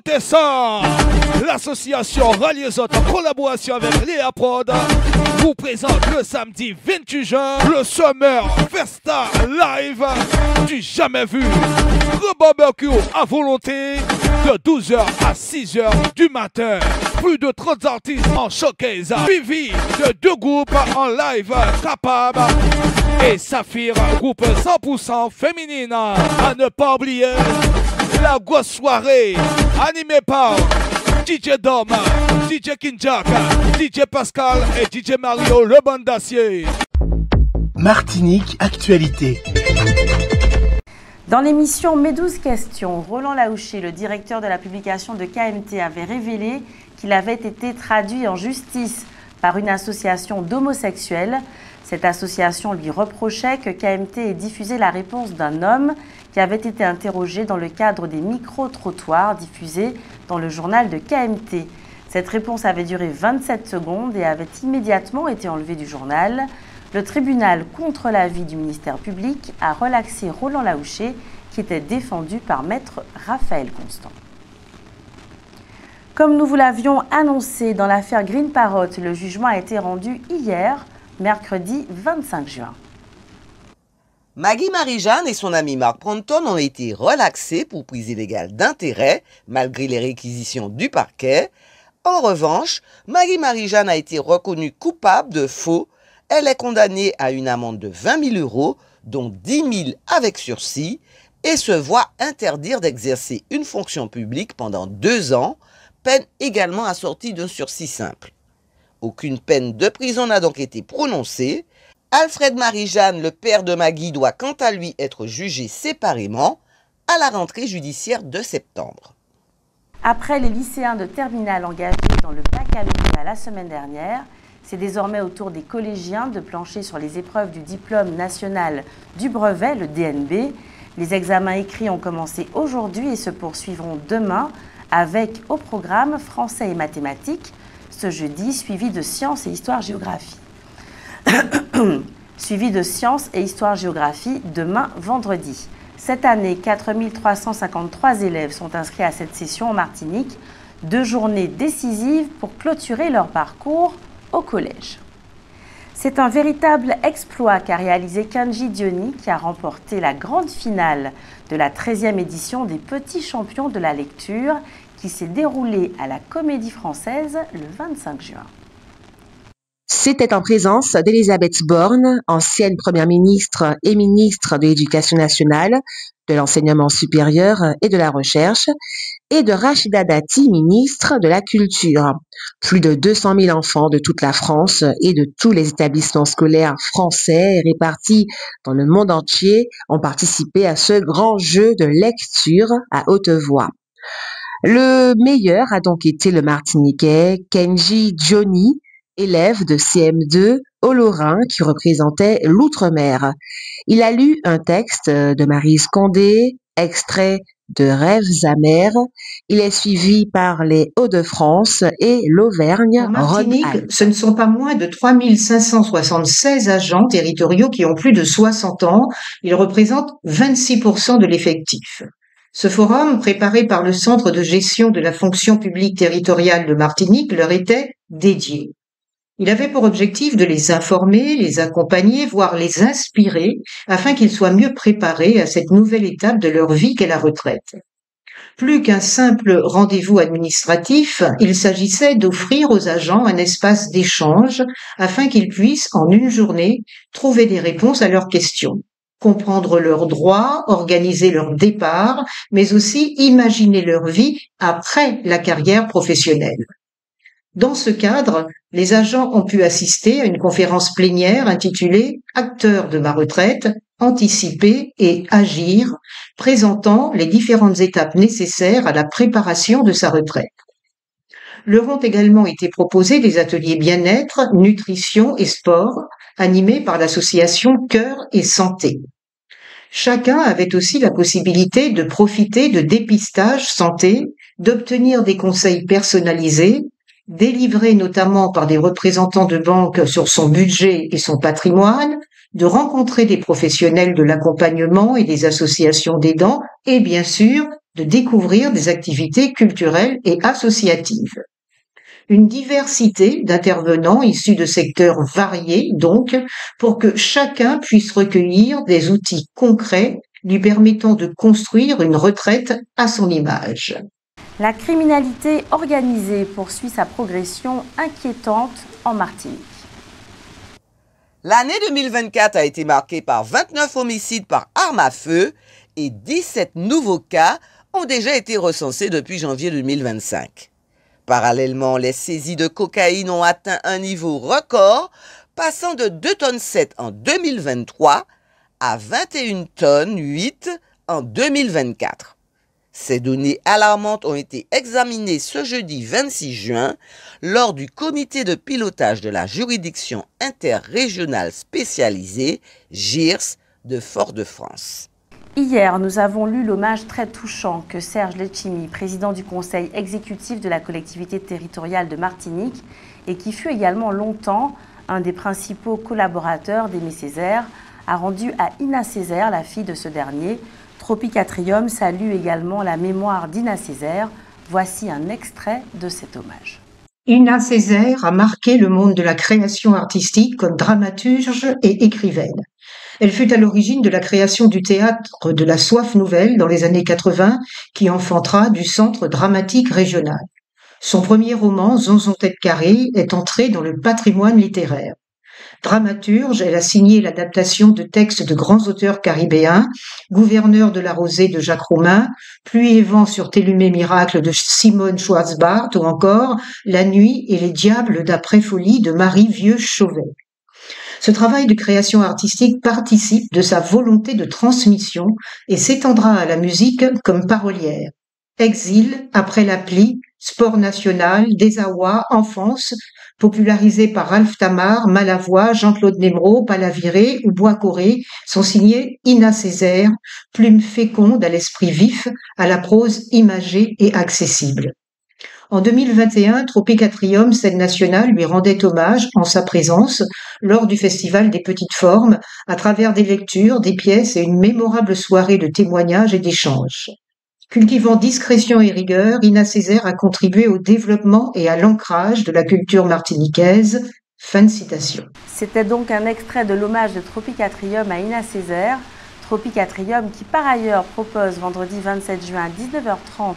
Écoutez ça! L'association Ralliezot en collaboration avec Léa Prod vous présente le samedi 28 juin le Summer Festa Live du jamais vu. Le barbecue à volonté de 12h à 6h du matin. Plus de 30 artistes en showcase, suivi de 2 groupes en live capables et Saphir, groupe 100% féminine. À ne pas oublier la grosse soirée animée par DJ Dom, DJ Kinjak, DJ Pascal et DJ Mario le bandassier. Martinique Actualité. Dans l'émission Mes 12 questions, Roland Laouché, le directeur de la publication de KMT, avait révélé qu'il avait été traduit en justice par une association d'homosexuels. Cette association lui reprochait que KMT ait diffusé la réponse d'un homme qui avait été interrogé dans le cadre des micro-trottoirs diffusés dans le journal de KMT. Cette réponse avait duré 27 secondes et avait immédiatement été enlevée du journal. Le tribunal, contre l'avis du ministère public, a relaxé Roland Laouché, qui était défendu par maître Raphaël Constant. Comme nous vous l'avions annoncé dans l'affaire Green Parrot, le jugement a été rendu hier, mercredi 25 juin. Maggie Marie-Jeanne et son ami Marc Pronton ont été relaxés pour prise illégale d'intérêt, malgré les réquisitions du parquet. En revanche, Maggie Marie-Jeanne a été reconnue coupable de faux. Elle est condamnée à une amende de 20 000 €, dont 10 000 avec sursis, et se voit interdire d'exercer une fonction publique pendant 2 ans, peine également assortie d'un sursis simple. Aucune peine de prison n'a donc été prononcée. Alfred Marie-Jeanne, le père de Maggie, doit quant à lui être jugé séparément à la rentrée judiciaire de septembre. Après les lycéens de terminale engagés dans le baccalauréat la semaine dernière, c'est désormais au tour des collégiens de plancher sur les épreuves du diplôme national du brevet, le DNB. Les examens écrits ont commencé aujourd'hui et se poursuivront demain avec au programme français et mathématiques, ce jeudi, suivi de sciences et histoire-géographie. Suivi de sciences et histoire-géographie demain vendredi. Cette année, 4 353 élèves sont inscrits à cette session en Martinique, 2 journées décisives pour clôturer leur parcours au collège. C'est un véritable exploit qu'a réalisé Kanji Diony, qui a remporté la grande finale de la 13e édition des Petits Champions de la lecture qui s'est déroulée à la Comédie Française le 25 juin. C'était en présence d'Elisabeth Borne, ancienne première ministre et ministre de l'Éducation nationale, de l'enseignement supérieur et de la recherche, et de Rachida Dati, ministre de la Culture. Plus de 200 000 enfants de toute la France et de tous les établissements scolaires français répartis dans le monde entier ont participé à ce grand jeu de lecture à haute voix. Le meilleur a donc été le Martiniquais Kenji Diony, élève de CM2 au Lorrain qui représentait l'outre-mer. Il a lu un texte de Maryse Condé, extrait de Rêves amers. Il est suivi par les Hauts-de-France et l'Auvergne. En Martinique, ce ne sont pas moins de 3 576 agents territoriaux qui ont plus de 60 ans. Ils représentent 26% de l'effectif. Ce forum, préparé par le Centre de gestion de la fonction publique territoriale de Martinique, leur était dédié. Il avait pour objectif de les informer, les accompagner, voire les inspirer, afin qu'ils soient mieux préparés à cette nouvelle étape de leur vie qu'est la retraite. Plus qu'un simple rendez-vous administratif, il s'agissait d'offrir aux agents un espace d'échange afin qu'ils puissent, en une journée, trouver des réponses à leurs questions, comprendre leurs droits, organiser leur départ, mais aussi imaginer leur vie après la carrière professionnelle. Dans ce cadre, les agents ont pu assister à une conférence plénière intitulée « Acteurs de ma retraite, anticiper et agir », présentant les différentes étapes nécessaires à la préparation de sa retraite. Leur ont également été proposés des ateliers bien-être, nutrition et sport, animés par l'association Cœur et Santé. Chacun avait aussi la possibilité de profiter de dépistage santé, d'obtenir des conseils personnalisés, délivrés notamment par des représentants de banques sur son budget et son patrimoine, de rencontrer des professionnels de l'accompagnement et des associations d'aidants et bien sûr de découvrir des activités culturelles et associatives. Une diversité d'intervenants issus de secteurs variés, donc, pour que chacun puisse recueillir des outils concrets lui permettant de construire une retraite à son image. La criminalité organisée poursuit sa progression inquiétante en Martinique. L'année 2024 a été marquée par 29 homicides par arme à feu et 17 nouveaux cas ont déjà été recensés depuis janvier 2025. Parallèlement, les saisies de cocaïne ont atteint un niveau record, passant de 2,7 tonnes en 2023 à 21,8 tonnes en 2024. Ces données alarmantes ont été examinées ce jeudi 26 juin lors du comité de pilotage de la juridiction interrégionale spécialisée JIRS de Fort-de-France. Hier, nous avons lu l'hommage très touchant que Serge Letchimy, président du conseil exécutif de la collectivité territoriale de Martinique et qui fut également longtemps un des principaux collaborateurs d'Aimé Césaire, a rendu à Ina Césaire, la fille de ce dernier. Tropicatrium salue également la mémoire d'Ina Césaire. Voici un extrait de cet hommage. Ina Césaire a marqué le monde de la création artistique comme dramaturge et écrivaine. Elle fut à l'origine de la création du théâtre de la Soif Nouvelle dans les années 80, qui enfantera du Centre dramatique régional. Son premier roman, Zonzon tête carrée, est entré dans le patrimoine littéraire. Dramaturge, elle a signé l'adaptation de textes de grands auteurs caribéens, Gouverneur de la Rosée de Jacques Roumain, Pluie et vent sur Télumé Miracle de Simone Schwarzbart ou encore La nuit et les diables d'après-folie de Marie Vieux-Chauvet. Ce travail de création artistique participe de sa volonté de transmission et s'étendra à la musique comme parolière. Exil, Après la plie, Sport national, Désarroi, Enfance, popularisés par Ralph Tamar, Malavoie, Jean-Claude Nemrod, Palaviré ou Bois-Coré, sont signés Ina Césaire, plume féconde à l'esprit vif, à la prose imagée et accessible. En 2021, Tropicatrium, scène nationale, lui rendait hommage en sa présence lors du Festival des Petites Formes, à travers des lectures, des pièces et une mémorable soirée de témoignages et d'échanges. Cultivant discrétion et rigueur, Ina Césaire a contribué au développement et à l'ancrage de la culture martiniquaise. Fin de citation. C'était donc un extrait de l'hommage de Tropicatrium à Ina Césaire. Tropicatrium qui par ailleurs propose vendredi 27 juin à 19h30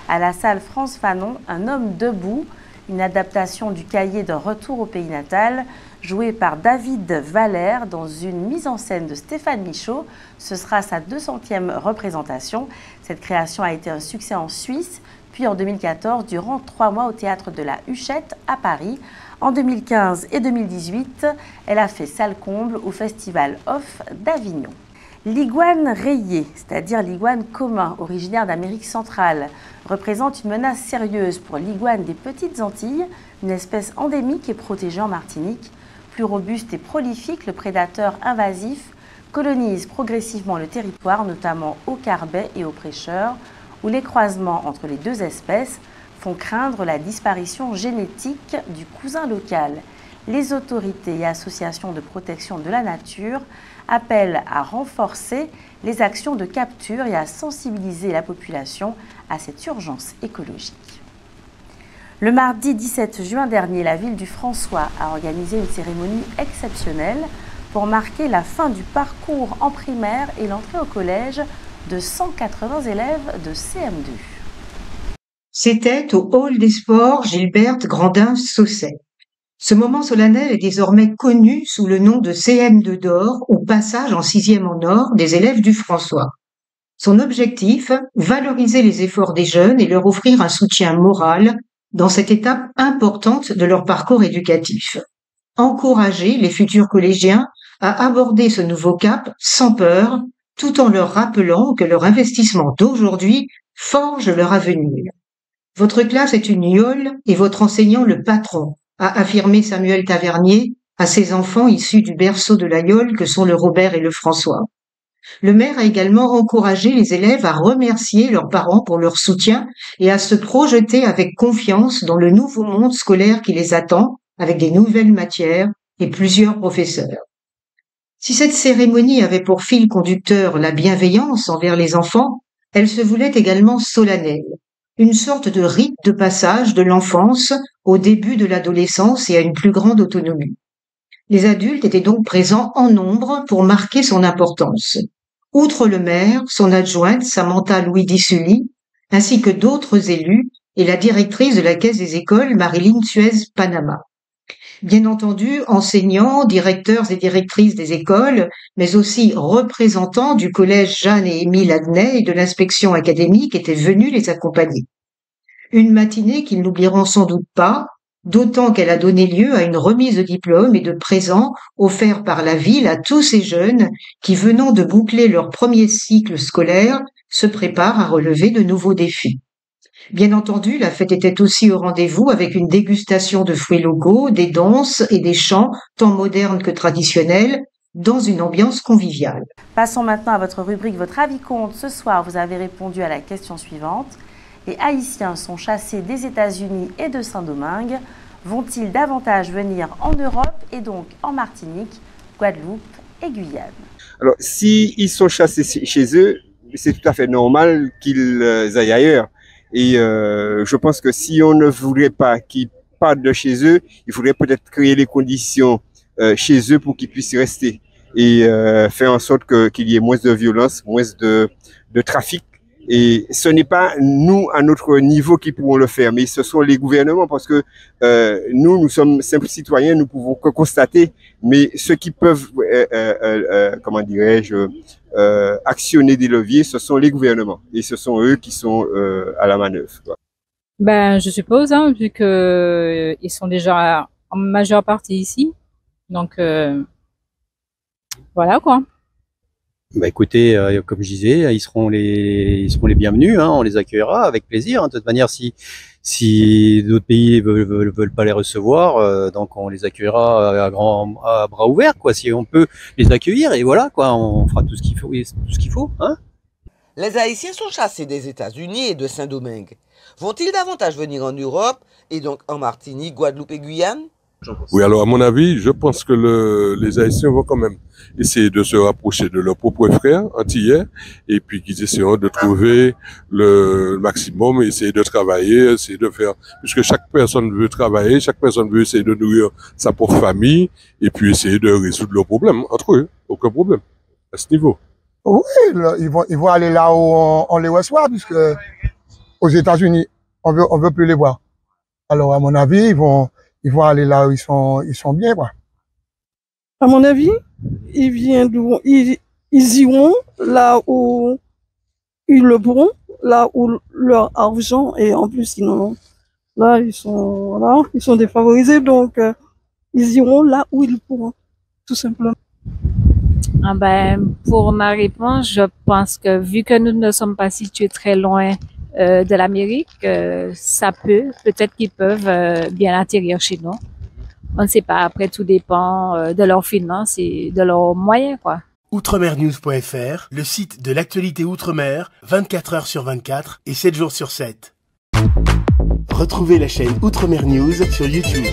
à la salle France Fanon, Un homme debout, une adaptation du cahier d'un retour au pays natal, joué par David Valère dans une mise en scène de Stéphane Michaud. Ce sera sa 200e représentation. Cette création a été un succès en Suisse, puis en 2014, durant 3 mois au théâtre de la Huchette à Paris. En 2015 et 2018, elle a fait salle comble au Festival Off d'Avignon. L'iguane rayée, c'est-à-dire l'iguane commun, originaire d'Amérique centrale, représente une menace sérieuse pour l'iguane des Petites Antilles, une espèce endémique et protégée en Martinique. Plus robuste et prolifique, le prédateur invasif colonise progressivement le territoire, notamment au Carbet et au Prêcheur, où les croisements entre les deux espèces font craindre la disparition génétique du cousin local. Les autorités et associations de protection de la nature appellent à renforcer les actions de capture et à sensibiliser la population à cette urgence écologique. Le mardi 17 juin dernier, la ville du François a organisé une cérémonie exceptionnelle pour marquer la fin du parcours en primaire et l'entrée au collège de 180 élèves de CM2. C'était au Hall des Sports Gilberte Grandin-Sausset. Ce moment solennel est désormais connu sous le nom de CM2 d'or ou passage en 6e en or des élèves du François. Son objectif, valoriser les efforts des jeunes et leur offrir un soutien moral dans cette étape importante de leur parcours éducatif. Encourager les futurs collégiens à aborder ce nouveau cap sans peur, tout en leur rappelant que leur investissement d'aujourd'hui forge leur avenir. Votre classe est une yole et votre enseignant le patron, a affirmé Samuel Tavernier à ses enfants issus du berceau de la yole que sont le Robert et le François. Le maire a également encouragé les élèves à remercier leurs parents pour leur soutien et à se projeter avec confiance dans le nouveau monde scolaire qui les attend, avec des nouvelles matières et plusieurs professeurs. Si cette cérémonie avait pour fil conducteur la bienveillance envers les enfants, Elle se voulait également solennelle, une sorte de rite de passage de l'enfance au début de l'adolescence et à une plus grande autonomie. Les adultes étaient donc présents en nombre pour marquer son importance. Outre le maire, son adjointe, Samantha Louis-Dissully, ainsi que d'autres élus et la directrice de la Caisse des écoles, Marilyn Suez-Panama. Bien entendu, enseignants, directeurs et directrices des écoles, mais aussi représentants du collège Jeanne et Émile Adnet et de l'inspection académique étaient venus les accompagner. Une matinée qu'ils n'oublieront sans doute pas, d'autant qu'elle a donné lieu à une remise de diplômes et de présents offerts par la ville à tous ces jeunes qui, venant de boucler leur premier cycle scolaire, se préparent à relever de nouveaux défis. Bien entendu, la fête était aussi au rendez-vous avec une dégustation de fruits locaux, des danses et des chants, tant modernes que traditionnels, dans une ambiance conviviale. Passons maintenant à votre rubrique « Votre avis compte ». Ce soir, vous avez répondu à la question suivante. Les Haïtiens sont chassés des États-Unis et de Saint-Domingue. Vont-ils davantage venir en Europe et donc en Martinique, Guadeloupe et Guyane? Alors, s'ils sont chassés chez eux, c'est tout à fait normal qu'ils aillent ailleurs. Et je pense que si on ne voudrait pas qu'ils partent de chez eux, il faudrait peut-être créer les conditions chez eux pour qu'ils puissent rester et faire en sorte qu'il y ait moins de violence, moins de trafic. Et ce n'est pas nous, à notre niveau, qui pourrons le faire, mais ce sont les gouvernements, parce que nous sommes simples citoyens, nous pouvons que constater, mais ceux qui peuvent, comment dirais-je, actionner des leviers, ce sont les gouvernements, et ce sont eux qui sont à la manœuvre. Quoi. Ben, je suppose, hein, vu que ils sont déjà en majeure partie ici, donc voilà quoi. Bah écoutez, comme je disais, ils seront les bienvenus, hein, on les accueillera avec plaisir. Hein. De toute manière, si d'autres pays veulent pas les recevoir, donc on les accueillera à bras ouverts, quoi. Si on peut les accueillir, et voilà, quoi, on fera tout ce qu'il faut, hein. Les Haïtiens sont chassés des États-Unis et de Saint-Domingue. Vont-ils davantage venir en Europe et donc en Martinique, Guadeloupe et Guyane? Oui, alors à mon avis, je pense que les Haïtiens vont quand même essayer de se rapprocher de leurs propres frères antillais et puis qu'ils essaieront de trouver le maximum, essayer de travailler, essayer de faire, puisque chaque personne veut travailler, chaque personne veut essayer de nourrir sa propre famille et puis essayer de résoudre leurs problèmes entre eux, aucun problème à ce niveau. Oui, ils vont aller là où on les reçoit, puisque aux États-Unis, on veut plus les voir. Alors à mon avis, ils vont aller là où ils sont bien, quoi. À mon avis, ils iront là où ils le pourront, là où leur argent est en plus, sinon, là, ils sont défavorisés, donc, ils iront là où ils pourront, tout simplement. Ah ben, pour ma réponse, je pense que vu que nous ne sommes pas situés très loin de l'Amérique, peut-être qu'ils peuvent bien atterrir chez nous. On ne sait pas, après tout dépend de leurs finances et de leurs moyens, quoi. Outremernews.fr, le site de l'actualité Outre-mer, 24 heures sur 24 et 7 jours sur 7. Retrouvez la chaîne Outremer News sur YouTube.